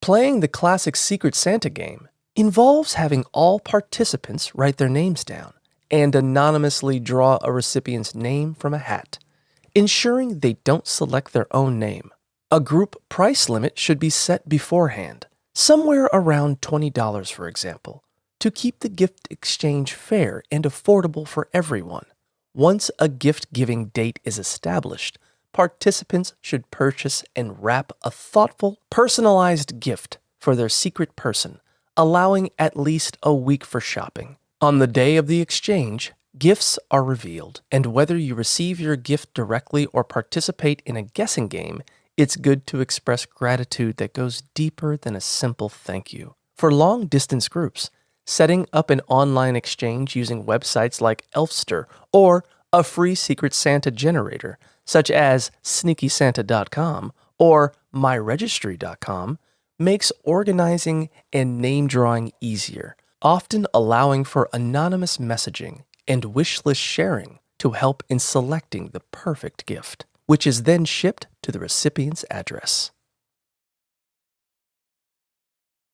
Playing the classic Secret Santa game involves having all participants write their names down and anonymously draw a recipient's name from a hat, ensuring they don't select their own name. A group price limit should be set beforehand, somewhere around $20 for example, to keep the gift exchange fair and affordable for everyone. Once a gift-giving date is established, participants should purchase and wrap a thoughtful, personalized gift for their secret person, allowing at least a week for shopping. On the day of the exchange, gifts are revealed, and whether you receive your gift directly or participate in a guessing game, it's good to express gratitude that goes deeper than a simple thank you. For long-distance groups, setting up an online exchange using websites like Elfster or a free Secret Santa generator, such as sneakysanta.com or myregistry.com, makes organizing and name-drawing easier, often allowing for anonymous messaging and wish list sharing to help in selecting the perfect gift, which is then shipped to the recipient's address.